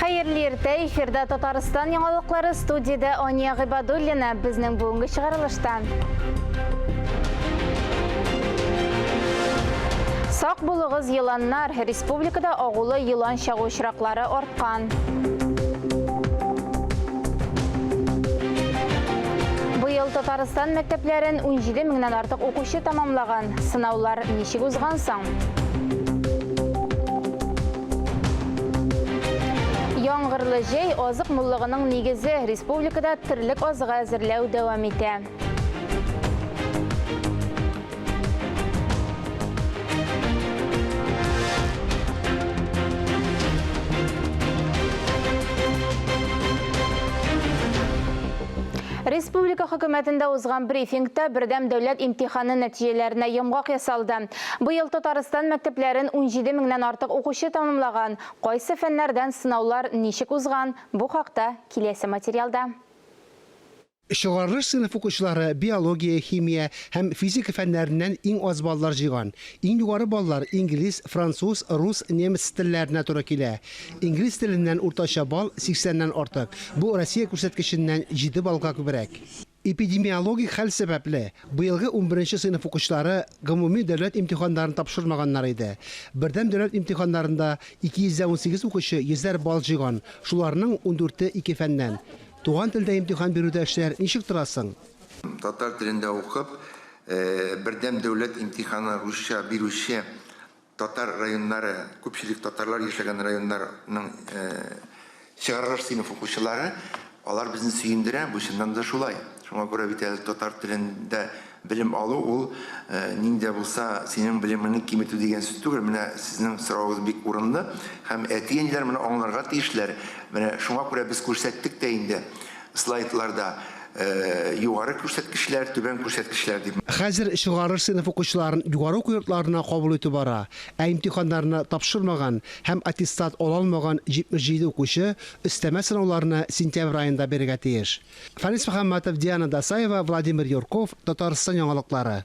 Hayırlı erте, efirde Tataristan yanılıkları stüdiyada Anya Gıbadullina bizning bugungi çıkarılıştan. Saq bulığız yılanlar, Respublikada oğulu yılan şağı uçraqları ortqan. Bu yıl Tataristan mekteplerin 17 mingden artıq okuşu tamamlagan. Sınavlar nişik uzğansan? Yağmurlu jey oziq mullığının negizi Respublikada tirlik oziq әзірлеу devam ete. Respublika hükümetinde uzğan briefingde birdem devlet imtihanı neticelerine yımğaq yasaldı. Bu yıl Tataristan mekteplerin 17 mingden artıq okuşu tamamlagan. Qaysı fenlerden sınavlar nişik uzğan? Bu haqda kilesi materialda. Şoğarlış sınıf okuşları biyologiya, himiya hem fizik fenlerinden en az ballar jığan. En yukarı ballar İngiliz, Fransuz, Rus, Nemis tillerine to'g'ri keladi. İngiliz tilinden ortacha bal 80'den artıq. Bu Rossiya ko'rsatkishidan 7 balga ko'proq. Epidemiologik hal sababli bu yılgi 11. sınıf okuşları umumiy davlat imtihonlarini topshirmaganlar edi. Birdam davlat imtihonlarında 218 okuşu 100 bal jığan. Shularning 14'i 2 fandan. Tuğan tilde imtihan berüde işler nişik durasın? Tatar tilinde okup birdem devlet imtihanı Rusya, Birusya, Tatar rayonları, köpçülük Tatarlar yaşayan rayonlarının çıkarılır sınıf okuşları, onlar bizni süyündüren, bu şundan da şulay. Şuna göre bir Tatar tilinde bilim alı ol, ninde bulsa senin biliminin kıymeti degen sütüdür. Mine sizin sırağınız bir oranda. Hem etiyenler mine onlarga değişler. Mine şuna göre biz ko'rsatdik de indi slaytlarda yukarı ko'rsatkishlar, töben ko'rsatkishlar deyip. Hazır şoğarlış sınıf okuşlarının yukarı oku yurtlarına kabul etip bara. İmtihanlarını topşırmagan hem attestat olamagan 77 okuşu üsteme sınavlarını sentyabr ayında berge teyiş. Faris Muhammadov, Diana Dasayeva, Vladimir Yorkov, Tataristan yanılıkları.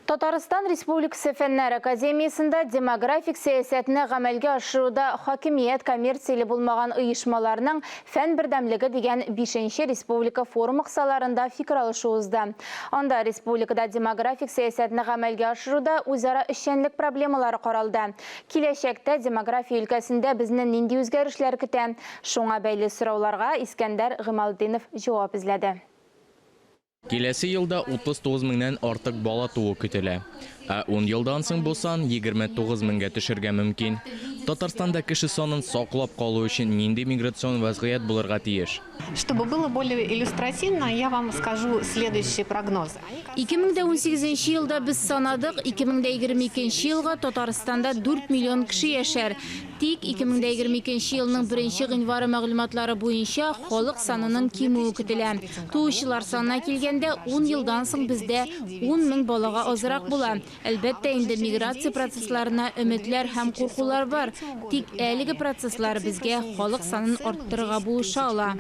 Tataristan Respublikası Fenler Akademiyasında demografik siyasetini amelge aşırıda hakimiyet kommersiyeli bulmagan uyuşmalarının fen birdemligi degen 5. Respublika forum kısalarında fikir alışı uzdu. Onda Respublikada demografik siyasetini amelge aşırıda uzara işçenlik problemaları qaraldı. Kileşekte demografiya ülkesinde bizden nindi özgerişler küten. Şuna beyli sorularga İskender Gımaldinov cevap izledi. Келесі yılda 39 mingden artıq bala tuğu kütüle. 10 yıldan soң bolsan 29 mingga төшәргә mümkün. Татарстанда кеше санын саклап калу өчен нинди миграцион вазгыять булырга тиеш? Чтобы было более иллюстративно, я вам скажу следующие прогнозы. 2018 yılda biz sanadık, 2022 yılga Tataristanda 4 milyon kişi yaşar. Tik 2022 yılının 1 yanvarı məlumatları boyunca xalq sanının kemüyü kütülə. Tuğuşlar sanına kelgende 10 yıldan soң bizde 10 ming balaga azıraq bular. Elbette indi migrasiya proseslarına ümitler hem korkular var. Tik әлеге процесслар bizge xalq sanын arttırığa buluşa ala.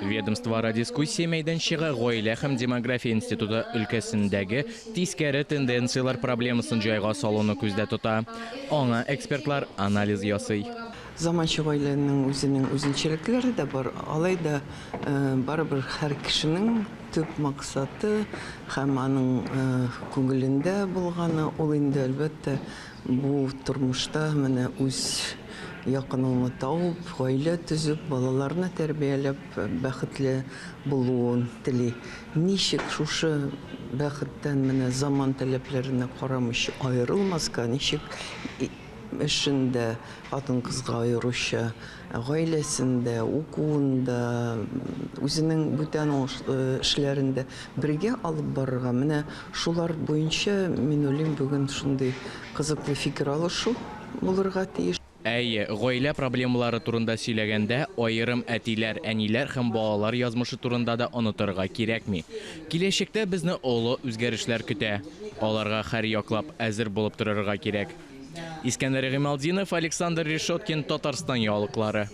Ведомствора дискуссия мәйданчыгы Гаилә һәм демография институты өлкәсендәге тискәре тенденциялар проблемасын җайга салуны күздә тота. Аңа экспертлар анализ ясый. Заманча гаиләнең үзенең үзенчәлекләре дә бар. Алай да барыбер һәр кешенең төп максаты һәм аның күңелендә булганы ул инде әлбәттә бу тормышта менә үз якыныңны табып, гаилә төзеп, балаларны тәрбияләп, бәхетле булуын тели. Ничек шушы бәхеттән менә заман таләпләренә карамыйча аерылмаска, ничек эшендә хатын-кызга аеруча, гаиләсендә, укуында, үзенең бүтән эшләрендә бергә алып барырга. Менә шулар буенча мин уйлыйм бүген шундый кызыклы фикер алышу булырга тиеш. Әйе, гаилә проблемалары турында сөйләгәндә, айрым әтиләр, әниләр һәм балалар язмышы турында да онытырга кирәкми. Киләчәктә безне олы үзгәрешләр көтә. Аларга һәр яклап әзер булып торырга кирәк. Искәндәр Гыймалдинов, Александр Решеткин, Татарстан ялыклары.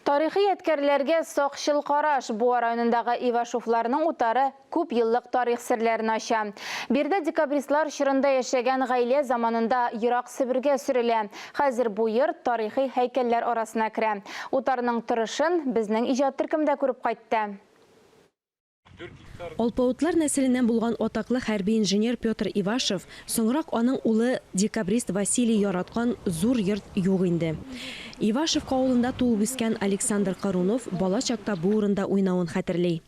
Тарихи яткерләргә сақшыл қараш Буа районындағы Ивашевларның утары күп еллык тарих серләрен ача. Бирдә декабристлар шырында яшәгән гаилә заманында Ирак Себергә сөрелә. Хәзер бу йорт тарихи һәйкәлләр арасына керә. Утарның торышын безнең иҗат төркемдә күреп кайтты. Алпауытлар нәселеннән булган атаклы хәрби инженер Петр Ивашев, соңрак аның улы декабрист Василий яраткан зур йорт юк инде. Ивашев авылында туып үскән Александр Карунов бала чакта бу урында уйнавын хәтерли.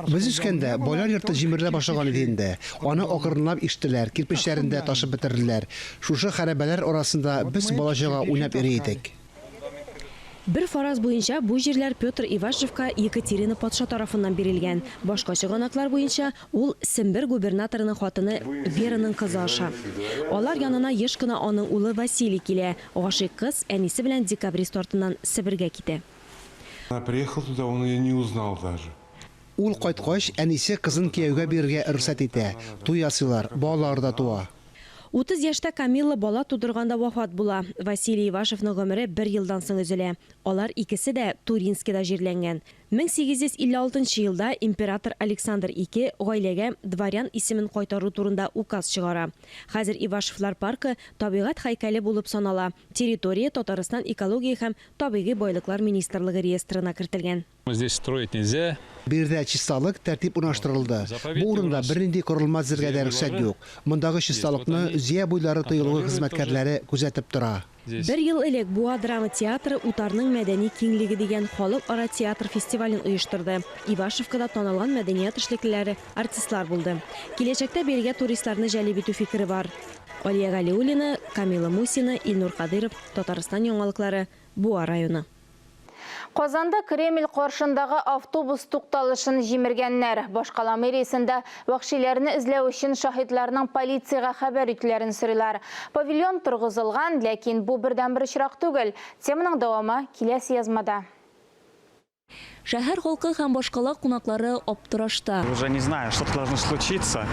Без үскәндә байлар йорты җимерелә башлаган иде инде. Аны акрынлап иштеләр, кирпечләрендә ташып бетерделәр. Шушы хәрабәләр арасында без балачага уйнап йөри идек. Бер фараз буенча бу җирләр Петр Ивашевка Екатерина патша тарафыннан бирелгән. Башка чыганаклар буенча ул Сембер губернаторының хатыны Вераның кызы аша. Алар янына еш кына аның улы Василий килә. Гашыйк кыз әнисе белән декабрист артыннан Себергә китә. Она приехала туда, он ее не узнал даже. Ул кайткач, әнисе кызын кияүгә бирергә рөхсәт итә. Туй ясыйлар, балалар да туа. 30 яшьтә Камилла бала тудырганда вафат була. Василий Ивашевның гомере 1 елдан соң өзелә. Алар икесе дә Туринскида җирләнгән. 1856 елда император Александр II гаиләгә дворян исемен кайтару турында указ чыгара. Хәзер Ивашевлар паркы табигать һәйкәле булып санала. Территория Татарстан экология һәм табигый байлыклар министрлыгы реестрына кертелгән. Здесь строить нельзя. Бирдә чисталык тәртип урнаштырылды. Бу урында бернинди корылма зергә дә рөхсәт юк. Мондагы чисталыкны Зия буйлары тыелуы хезмәткәрләре күзәтеп тора. 1 ел элек Буа драма театры утарның мәдәни киңлеге дигән халыкара театр фестивален оештырды. Ивашевкада танылган мәдәният эшлеклеләре, артистлар булды. Киләчәктә бергә туристларны җәлеп итү фикере бар. Алия Галиуллина, Камила Мусина, Илнур Кадыров, Татарстан яңалыклары, Буа районы. Казанда Кремль каршындагы автобус тукталышын җимергәннәр. Башкалама рейсында вахшиләрне эзләү өчен шаһидларның полициягә хәбәр итүләрен сорыйлар. Павильон торгызылган, ләкин бу бердән-бер очрак түгел. Теманың дәвамы киләсе язмада. Шәһәр халкы һәм башкала кунаклары аптырашта. Уже не знаю, что должно случиться.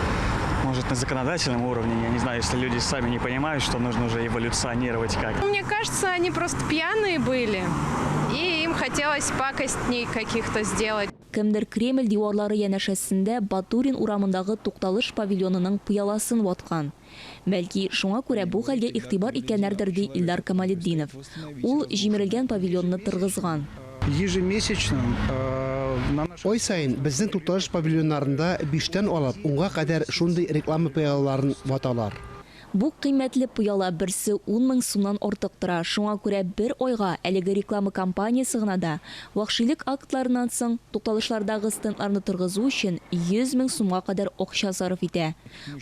Может, на законодательном уровне, я не знаю, если люди сами не понимают, что нужно уже эволюционировать как. Мне кажется, они просто пьяные были, и им хотелось пакостней каких-то сделать. Кемдер Кремль диварлары янәшәсендә Батурин урамындагы тукталыш павильонының пыяласын ваткан. Бәлки, шуңа күрә бу хәлгә игътибар иткәннәрдер ди Илдар Камалетдинов. Ул җимерелгән павильонны торгызган. Ежемесячно Ой сайын безнең тукталыш павильоннарында 5тән алып 10га кадәр шундый реклама пыялаларын ваталар. Бу кыйммәтле пыяла берсе 10 мең сумнан артык тора. Шуңа күрә бер айга әлеге реклама кампаниясе гына да вахшилек актларыннан соң тукталышлардагы стендларны торгызу өчен 100 мең сумга кадәр акча сарыф итә.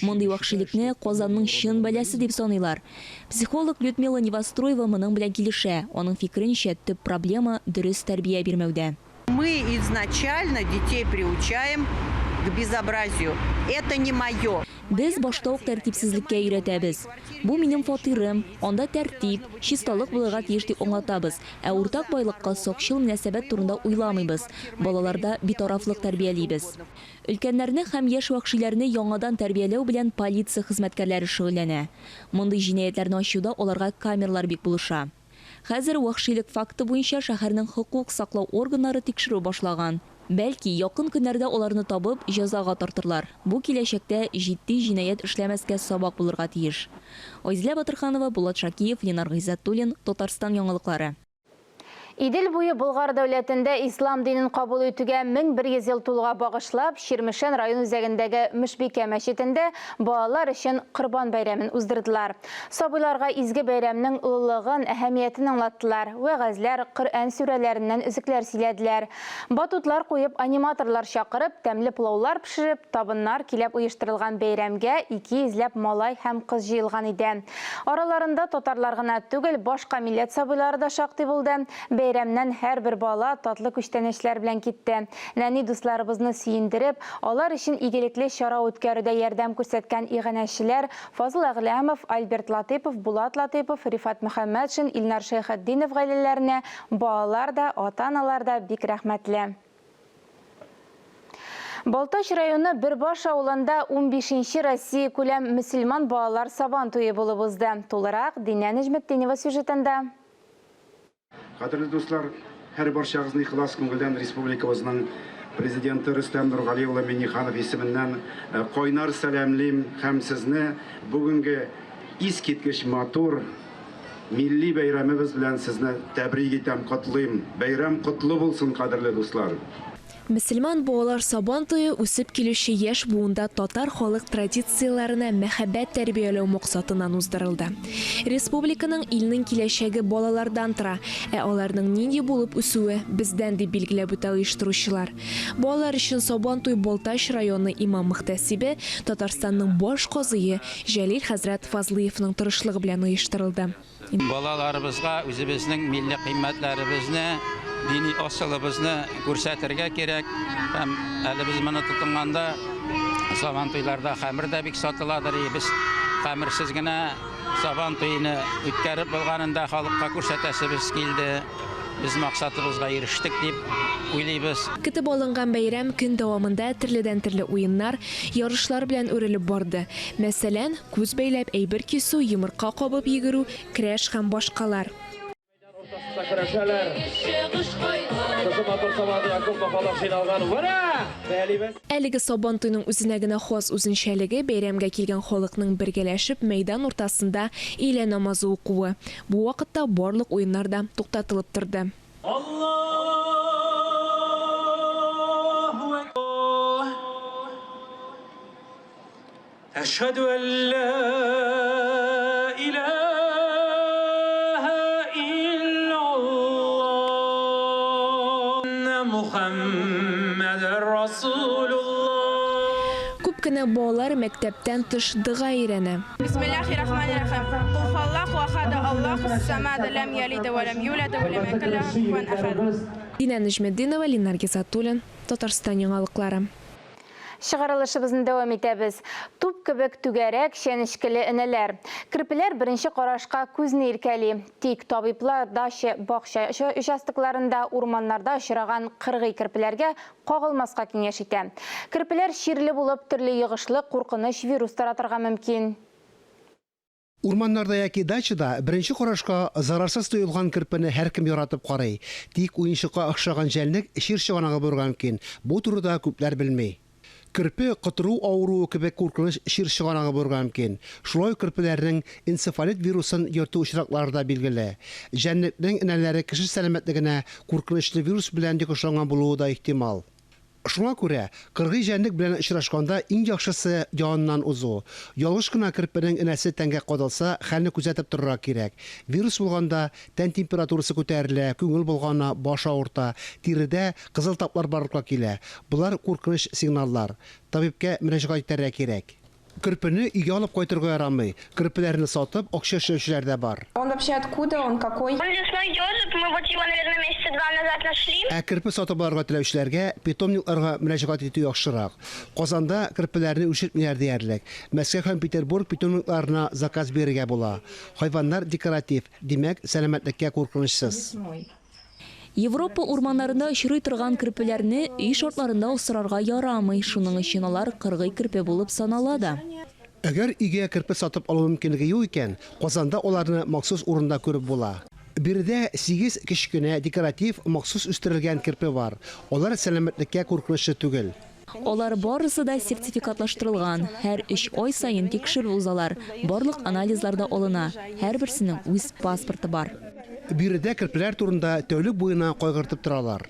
Мондый вахшилекне Казанның чын бәләсе дип саныйлар. Психолог Людмила Невостроева моның белән килешә. Аның фикеренчә, төп проблема дөрес тәрбия бирмәүдә. Мы изначально детей приучаем к безобразию. Это не мое. Без башта ук тәртипсезлеккә өйрәтәбез. Бу минем фатирым, анда тәртип, чисталык булырга тиеш дип аңлатабыз. Ә уртак байлыкка сакчыл мөнәсәбәт турында уйламыйбыз. Балаларда битарафлык тәрбиялибез. Өлкәннәрне һәм яшь вахшиләрне яңадан тәрбияләү белән полиция хезмәткәрләре шөгыльләнә. Мондый җинаятьләрне ачуда аларга камералар бик булыша. Хәзер вахшилек факты буенча шәһәрнең хокук саклау органнары тикшерү башлаган. Бәлки, якын көннәрдә аларны табып, җәзага тартырлар. Бу киләчәктә җитди җинаять эшләмәскә сабак булырга тиеш. Айзилә Батырханова, Булат Шакиев, Ленар Гыйззәтуллин, Татарстан яңалыклары. Идел буе Болгар дәүләтендә ислам динен кабул итүгә 1100 ел тулуга багышлап, Ширмешән район үзәгендәге Мешбикә мәчетендә балалар өчен Корбан бәйрәмен уздырдылар. Сабыйларга изге бәйрәмнең улылыгын, әһәмиятен аңлаттылар. Вәгазьләр, Коръән сүрәләреннән үзекләр сөйләделәр. Батутлар куеп, аниматорлар чакырып, тәмле пылаулар пешереп, табыннар килеп оештырылган бәйрәмгә 200 малай һәм кыз җыелган иде. Араларында татарлар гына түгел, башка милләт сабыйлары да шактый булды. Бәйрәмнән һәрбер бала татлы күчтәнәчләр белән китте. Нәни дусларыбызны сөендереп, алар өчен игелекле чара үткәрүдә ярдәм күрсәткән иганәчеләр Фазыл Әгъләмов, Альберт Латыпов, Булат Латыпов, Рифат Мөхәммәтшин, Илнар Шәйхетдинов гаиләләренә балалар да, ата-аналар да бик рәхмәтле. Балтач районы Бербаш авылында 15-нче Россия күләм мөселман балалар сабан туе булып узды. Тулырак Динә Нәҗметдинова сюжетында. Кадерле дуслар, Һәр барчагызны ихлас күңелдән республикабызның президенты Рөстәм Нургали улы Миңнеханов исеменнән кайнар сәламлим һәм сезне бүгенге искиткеч матур милли бәйрәмебез белән сезне тәбрик итәм, котлыйм. Бәйрәм котлы булсын, кадерле дуслар. Мөселман балалар сабан туе үсеп килүче яшь буында татар халык традицияләренә мәхәббәт тәрбияләү максатыннан уздырылды. Республиканың илнең киләчәге балалардан тора, аларның нинди булып үсүе бездән дип билгеләп үтә оештыручылар. Балалар өчен сабан туй Балтач районы имам мөхтәсибе Татарстанның баш казые Җәлил хәзрәт Фазлыевның тырышлыгы белән оештырылды. Балаларыбызга үзебезнең милли кыйммәтләребезне, дини асылыбызны күрсәтергә кирәк. Һәм әле без моны тотынганда сабан туйларда хәмер дә бик сатыладыр. Без хәмерсез генә сабан туйны үткәреп булганында халыкка күрсәтәсебез килде. Biz максатыбызга ирештек дип уйлыйбыз. Көтеп алынган бәйрәм көн дәвамында төрледән-төрле уеннар, ярышлар белән үрелеп барды. Мәсәлән, күз бәйләп әйбер кисү, йомырка кабып йөгерү, көрәш һәм башкалар. Әлеге сабан туйның үзенә генә хас үзенчәлеге бәйрәмгә килгән халыкның бергәләшеп мәйдан уртасында илә намазы укуы. Бу вакытта барлык уеннар да туктатылып торды. Әшһәдү ан ла Күп кенә балалар мәктәптән тыш дога өйрәнә. Бисмиллахир-рахманир-рахим. Кул халлах ва хада Аллахус самад лам ялид ва лам юлад ва лам якун лаху куфуан ахад. Динә Нәҗметдинова, Ленар Гизатуллин, Татарстан яңалыклары. Шығарылышыбызны дәвам итәбез. Туп кебек түгәрәк, шәнешкеле энәләр. Кірпеләр беренче карашка күзне иркәли. Тик табиблар дача бакча участокларында, урманнарда очраган кыргый кірпеләргә кагылмаска киңәш итә. Кірпеләр ширле булып, төрле йогышлы, куркыныч вирус таратырга мөмкин. Урманнарда яки дачада беренче карашка зарарсыз тоелган кірпене һәркем яратып карый. Тик уенчыкка охшаган җәлнек шир чыганага барган мөмкин. Бу турыда күпләр белми. Кірпе кытыру ауруы кебек куркыныч шир чыганага барган мөмкин. Шулай кірпеләрнең энцефалит вирусын йөртү очраклары да билгеле. Җәнлекнең энәләре кеше сәламәтлегенә куркынычлы вирус белән йокышланган булуы да ихтимал. Шуңа күрә, кыргый җәнлек белән очрашканда иң яхшысы яннан узу. Ялгыш кына кірпенең энәсе тәнгә кадалса, хәлне күзәтеп торырга кирәк. Вирус булганда тән температурасы күтәрелә, күңел булганда баш авырта, тиридә кызыл таплар барлыкка килә. Булар куркыныч сигналлар. Табибкә мөрәҗәгать итәргә кирәк. Кірпене өйгә алып кайтырга ярамый. Кірпеләрне сатып, акча эшләүчеләр дә бар. Он вообще откуда? Он какой? Он весной идет, мы вот его, наверное, месяца 2 назад нашли. Кірпе сатып алырга теләүчеләргә питомникларга мөрәҗәгать итү яхшырак. Казанда кірпеләрне үрчетмиләр диярлек. Мәскәү һәм Петербург питомникларына заказ бирергә була. Хайваннар декоратив, димәк, сәламәтлеккә куркынычсыз. Европа урманнарында очрый торган кірпеләрне үй шартларында усрарга ярамый. Шуның өчен алар кыргый кірпе булып санала да. Әгәр өйгә кірпе сатып алу мөмкинлеге юк икән, Казанда аларны махсус урында күреп була. Биредә 8 кечкенә декоратив махсус үстерелгән кірпе бар. Алар сәламәтлеккә куркынычлы түгел. Алар барысы да сертификатлаштырылган. Һәр 3 ай сайын тикшерү узалар. Барлык анализларда алына. Һәрберсенең үз паспорты бар. Биредә кірпеләр турында тәүлек буена кайгыртып торалар.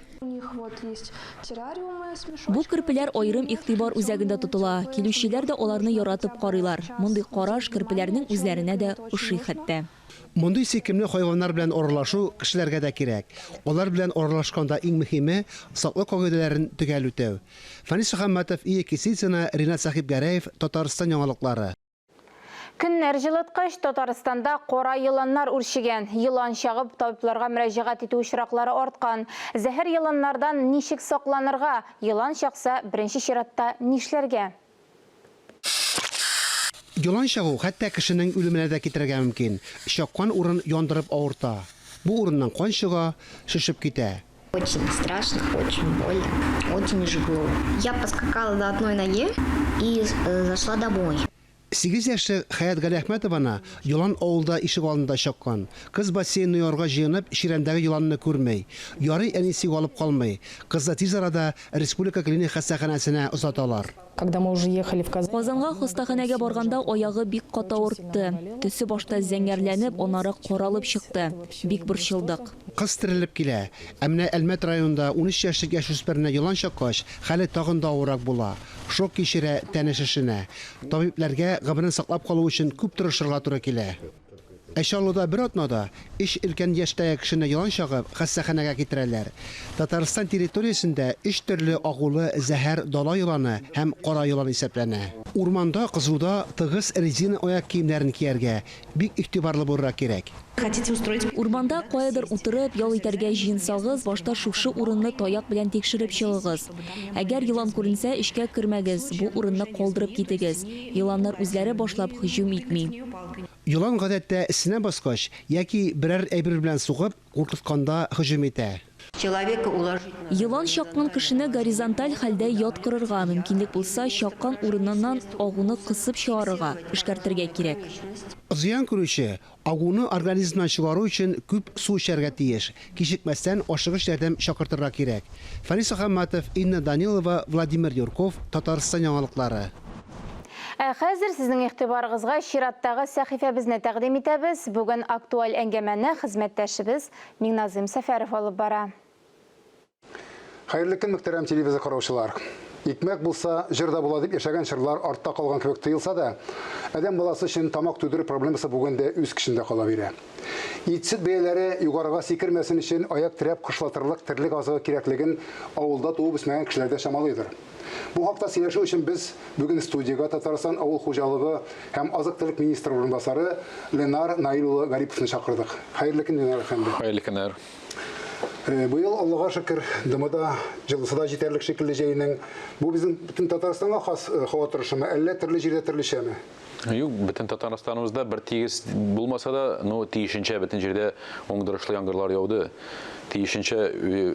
Бу кірпеләр айрым игътибар үзәгендә тотыла. Килүчеләр дә аларны яратып карыйлар. Мондый караш кірпеләрнең үзләренә дә ошый хәтта. Мондый сөйкемле хайваннар белән аралашу кешеләргә дә кирәк. Алар белән аралашканда иң мөһиме саклык кагыйдәләрен төгәл үтәү. Фәнис Хәммәтов, Икесицина, Ринат Сахибгәрәев, Татарстан яңалыклары. Көннәр җылыткыч Татарстанда кара йыланнар үрчегән. Йылан чагып табибларга мөрәҗәгать итү очраклары арткан. Зәһәр йыланнардан ничек сакланырга? Йылан чакса беренче чиратта нишләргә? Йылан чагу хәтта кешенең үлеменә дә китерергә мөмкин. Чаккан урын яндырып авырта. Бу урыннан кан чыга, шишеп китә. Очень страшно, очень больно, очень жгло. Я поскакала на одной ноге и зашла домой. 8 яшьлек Хаят Галиәхмәтованы Йолан авылда ишек алдында чаккан. Кыз бассейнны ярга җыенып, ширәндәге йоланны күрмәй. Ярый әнисе алып калмый. Кызны тиз арада республика клиник хастаханәсенә озаталар. Когда мы уже ехали в Казанга хастаханәгә барганда аягы бик каты авыртты. Төсе башта зәңгәрләнеп, анары каралып чыкты. Бик борчылдык. Кыз терелеп килә. Әмма Әлмәт районында 13 яшьлек яшүсмерне йолан чаккач, хәле тагын да авыррак була. Шок кичерә тәне шешенә. Табибларга гомерен саклап калу өчен күп тырышырга туры килә. Әшалуда бер атнада иш өлкән яшьтәге кешене йолан чагып, хастаханәгә китерәләр. Татарстан территориясендә 3 төрле агулы зәһәр дала йоланы һәм кара йолан исәпләнә. Урманда кызуда тыгыз резина аяк киемнәрен кияргә бик игътибарлы булырга кирәк. Урманда каядыр утырып, ял итәргә җыенсагыз, башта шушы урынны таяк белән тикшереп чыгыгыз. Әгәр йолан күренсә, эшкә кермәгез, бу урынны калдырып китегез. Йоланнар үзләре башлап һөҗүм итми. Йолан гадәттә эсенә баскач яки берәр әйбер белән сугып, куркытканда һөҗүм итә. Йолан чаккан кешене горизонталь хәлдә яткырырга мөмкинлек булса, чаккан урыныннан агуны кысып чыгарырга, эшкәртергә кирәк. Зыян күрүче агуны организмнан чыгару өчен күп су эчәргә тиеш. Кичекмәстән ашыгыч ярдәм чакыртырга кирәк. Фарис Ахматов, Инна Данилова, Владимир Юрков, Татарстан яңалыклары. Хәзер сезнең игътибарыгызга чираттагы сәхифәбезне тәкъдим итәбез. Бүген актуаль әңгәмәне хезмәттәшебез Миңназым Сәфәров алып бара. Хәерле көн, мөхтәрәм телевизор караучылар. Икмәк булса, җырда була дип яшәгән чырлар артта калган кебек тоелса да, адәм баласы өчен тамак туйдыру проблемасы бүген дә үз көчендә кала бирә. Итсет бәяләре югарыга сикермәсен өчен аяк терәп кышлатырлык терлек азыгы кирәклеген авылда туып үсмәгән кешеләр дә шамалыйдыр. Бу хакта сөйләшү өчен без бүген студиягә Татарстан авыл хуҗалыгы һәм азык-төлек министры урынбасары Ленар Наил улы Гариповны чакырдык. Хәерле көн, Ленар әфәнде. Хәерле көннәр. Быел Аллага шөкер, дымыда җылысыда җитәрлек шикелле җәйнең. Бу безнең бөтен Татарстанга хас һава торышымы, әллә төрле җирдә төрлечәме? Юк, бөтен Татарстаныбызда бер тигез булмаса да, тиешенчә бөтен җирдә уңдырышлы яңгырлар яуды. Тиешенчә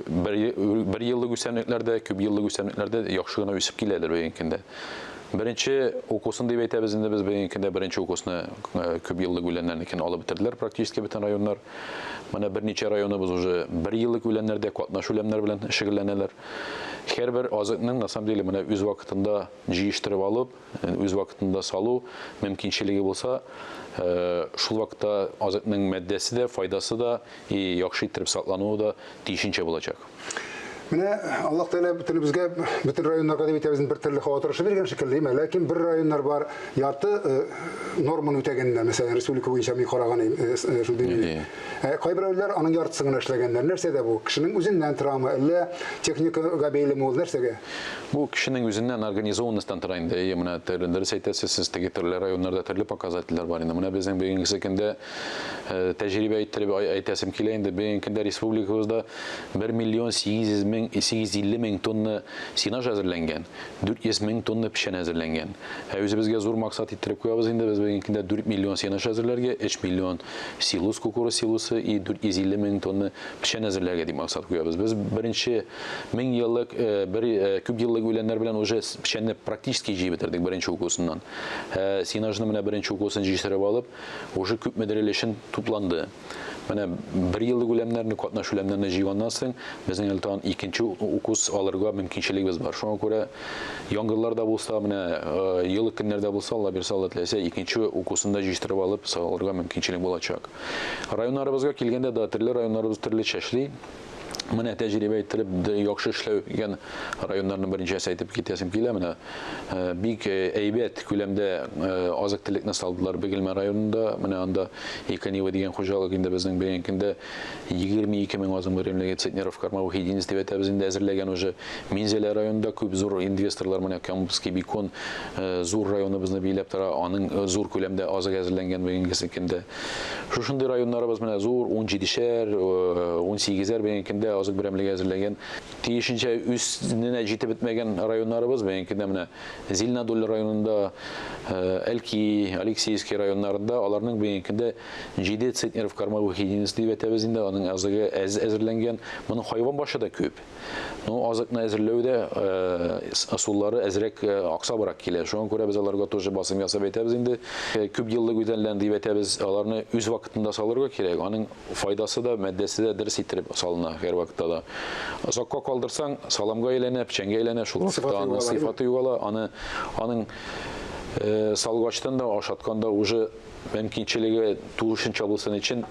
бер еллык үсемлекләрдә, күп еллык үсемлекләрдә яхшы гына үсеп киләдер бәйгендә. Беренче укусын дип әйтәбез инде без бәйгендә беренче укусны күп еллык үләннәрнекен алып бетерделәр практически бөтен районнар. Менә берничә районыбыз уже бер еллык үләннәрдә катнашу үләннәр белән шөгыльләнәләр. Һәрбер азыкның на самом деле менә үз вакытында җыештырып алып, үз вакытында салу мөмкинчелеге булса, шул вакытта азыкның матдәсе дә, файдасы да, яхшы итеп саклануы да тиешенчә булачак. Менә Аллаһ Тәгалә бөтенебезгә, бөтен районнарга дип әйтәбез, бер төрле һава торышы биргән шикелле, ләкин бер районнар бар, ярты норманы үтәгәннәр, мәсәлән, республика буенча мин караган шул димәк. Кайберәүләр аның яртысын гына эшләгәннәр. Нәрсәдә бу? Кешенең үзеннән торамы, әллә техникага бәйлеме ул нәрсәгә? Бу кешенең үзеннән организованностьтан тора инде. Менә дөрес әйтәсез, сез теге төрле районнарда төрле показательләр бар инде. Менә безнең бүгенге көндә тәҗрибә иттереп әйтәсем килә инде. Бүгенге көндә республикабызда 1,850,000 тонна синаж әзерләнгән, 400,000 тонна печән әзерләнгән. Үзебезгә зур максат иттереп куябыз инде. Без бүгенге көндә 4 миллион синаж әзерләргә, 3 миллион силус, кукуруз силусы и 450,000 тонна печән әзерләргә дип максат куябыз. Без беренче 1000 еллык, күп еллык үләннәр белән уже печәнне практически җыеп бетердек беренче укусыннан. Синажны менә беренче укусын җыштырып алып, уже күп мәдрәлешен тупланды. Менә бер еллык үләннәрне, катнашу үләннәрне җыйганнан соң, безнең элтан икенче укус алырга мөмкинчелегебез бар. Шуңа күрә яңгырларда булса, менә еллык көннәрдә булса, Алла бирсә, Алла теләсә, икенче укусында җыштырып алып, салырга мөмкинчелек булачак. Районнарыбызга килгәндә дә төрле районнарыбыз төрле чәшли. Менә тәҗрибә иттереп яхшы эшләгән районнарны беренчәсе әйтеп китәсем килә. Менә бик әйбәт күләмдә азык-төлекне салдылар Бөгелмә районында. Менә анда Эконива дигән хуҗалык инде безнең бәйгендә 22,000 азык берәмлеге центнеров кормовых единиц дип әйтәбез инде әзерләгән уже. Минзәлә районында күп зур инвесторлар, менә Камбузский бикон зур районыбызны биләп тора, аның зур күләмдә азык әзерләнгән бәйгендә. Шушындый районнарыбыз менә зур 17-шәр, 18-әр бәйгендә азык берәмлеге әзерләгән. Тиешенчә үсенә җитеп бетмәгән районнарыбыз, бәйенкедә менә Зильнодоль районында, Элки, Алексеевский районнарында аларның бәйенкедә 7 центнеров кормовых единиц дип әйтәбез инде, аның азыгы әзерләнгән. Моның хайван башы да күп. Ну, азыкны әзерләүдә ысуллары әзрәк аксабрак килә. Шуңа күрә без аларга тоже басым ясап әйтәбез инде. Күп еллык үтәнлән дип әйтәбез, аларны үз вакытында салырга кирәк. Аның файдасы да, мәддәсе дә дөрес иттереп салына һәр вакытта да. Озакка калдырсаң, саламга әйләнә, печәнгә әйләнә, шул вакытта аның сыйфаты югала, аның салгачтан да, ашаткан да уже мөмкинчелеге тулышынча булсын өчен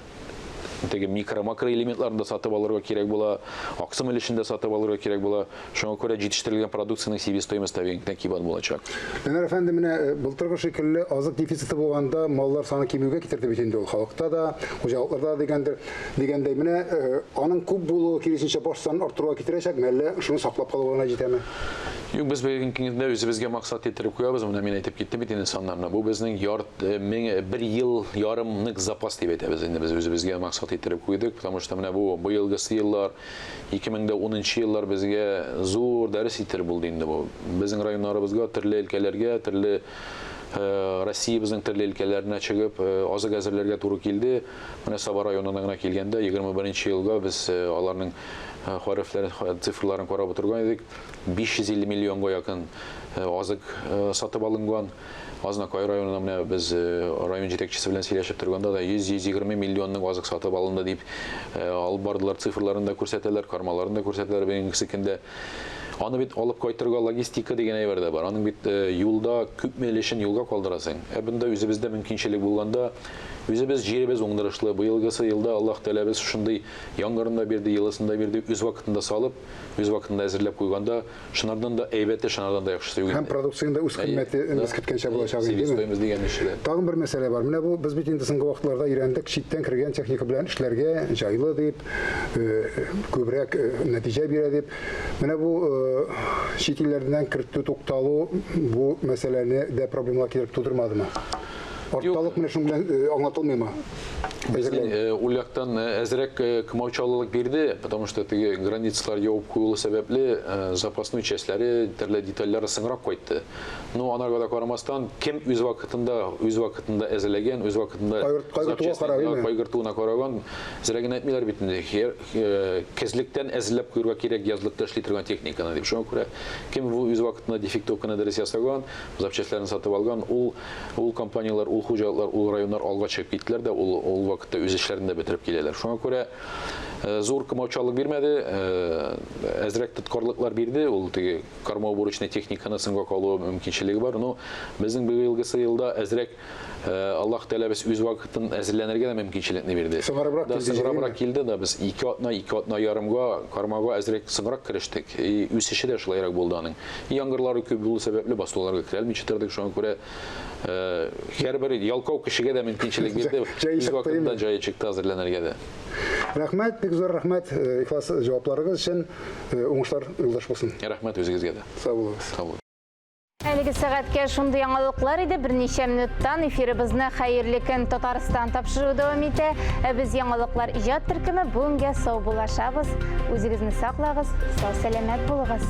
теге микро-макро элементларында сатып алырга кирәк була, аксым өлешендә сатып алырга кирәк була. Шуңа күрә җитештерелгән продукцияның себестоимосты бәйнекдән кибан булачак. Ленар әфәнде, менә былтыргы шикелле азык дефициты булганда маллар саны кимүгә китерде бит инде ул халыкта да, хуҗалыкларда дигәндәй, менә аның күп булуы киресенчә баш санын арттыруга китерәчәкме, әллә шуны саклап калуына җитәме? Юк, без бәйгенкендә үзебезгә максат иттереп куябыз, менә мин әйтеп киттем бит инде саннарны. Бу безнең бер ел ярымлык запас дип әйтәбез инде, без үзебезгә максат иттереп куйдык, потому что менә бу быелгысы еллар 2010 еллар безгә зур дәрес иттереп булды инде бу. Безнең районнарыбызга, төрле өлкәләргә, төрле Россиябызның төрле өлкәләренә чыгып, азык әзерләргә туры килде. Менә Саба районына гына килгәндә 21 елга без аларның цифрларын карап утырган идек. 550 миллионга якын азык сатып алынган. Азнакай районында менә без район җитәкчесе белән сөйләшеп торганда да 100-120 миллионның азык сатып алынды дип алып бардылар, цифрларын да күрсәтәләр, кармаларын да күрсәтәләр. Бәйгесе көндә аны бит алып кайтырга логистика дигән әйбер дә бар. Аның бит юлда күп мелешен юлга калдырасың. Бunda үзебездә мөмкинчелек булганда, үзебез җиребез уңдырышлы. Быелгысы елда Аллаһ Тәгалә без шундый яңгырында бирде, елысында бирде, үз вакытында салып, үз вакытында әзерләп куйганда, шунардан да әйбәте, шунардан да яхшысы юк. Һәм продукцияда үз кыйммәте без көткәнчә булачак инде. Тагын бер мәсьәлә бар. Менә бу без бит инде соңгы вакытларда өйрәндек, читтән кергән техника белән эшләргә җайлы дип, күбрәк нәтиҗә бирә дип. Менә бу чит илләрдән кертү тукталу бу мәсьәләне дә проблемалар китереп тудырмадымы? Орталык менә шуның белән аңлатылмыймы? Ул яктан әзрәк кымаучалылык бирде, потому что теге границалар ябып куюлу сәбәпле запасной частьләре, төрле детальләре сыңрак кайтты. Ну, анарга да карамастан, кем үз вакытында әзерләгән, үз вакытында кайгыртуына караган, зрәген әйтмиләр бит инде. Кезлектән әзерләп куярга кирәк, язлыкта эшли торган техниканы дип. Шуңа күрә кем үз вакытында дефектовканы дөрес ясаган, запчастларын сатып алган, ул компаниялар, ул хуҗалыклар, ул районнар алга чыгып киттеләр дә, ул вакытта үз эшләрен дә бетереп киләләр. Шуңа күрә зур кымаучалык бирмәде, әзрәк тоткарлыклар бирде, ул теге кармау бурычный техниканы сыңга калу мөмкинчелеге бар. Но безнең быелгысы елда әзрәк Аллаһ Тәгалә без үз вакытын әзерләнергә дә мөмкинчелекне бирде. Сыңрабрак килде да, без 2 атна ярымга кармауга әзрәк сыңрак керештек. Үсеше дә шулайрак булды аның. Яңгырлары күп булу сәбәпле басуларга керә алмыйча тордык. Шуңа күрә һәрбер ялкау кешегә дә мөмкинчелек бирде. Үз вакытында җае чыкты әзерләнергә дә. Рәхмәт, бик зур рәхмәт ихлас җавапларыгыз өчен. Уңышлар юлдаш булсын. Рәхмәт үзегезгә дә. Сау булыгыз. Сау булыгыз. Әлеге сәгатькә шундый яңалыклар иде. Берничә минуттан эфирыбызны хәерле көн Татарстан тапшыру дәвам итә. Без яңалыклар иҗат төркеме бүгенгә сау булашабыз. Үзегезне саклагыз, сау сәламәт булыгыз.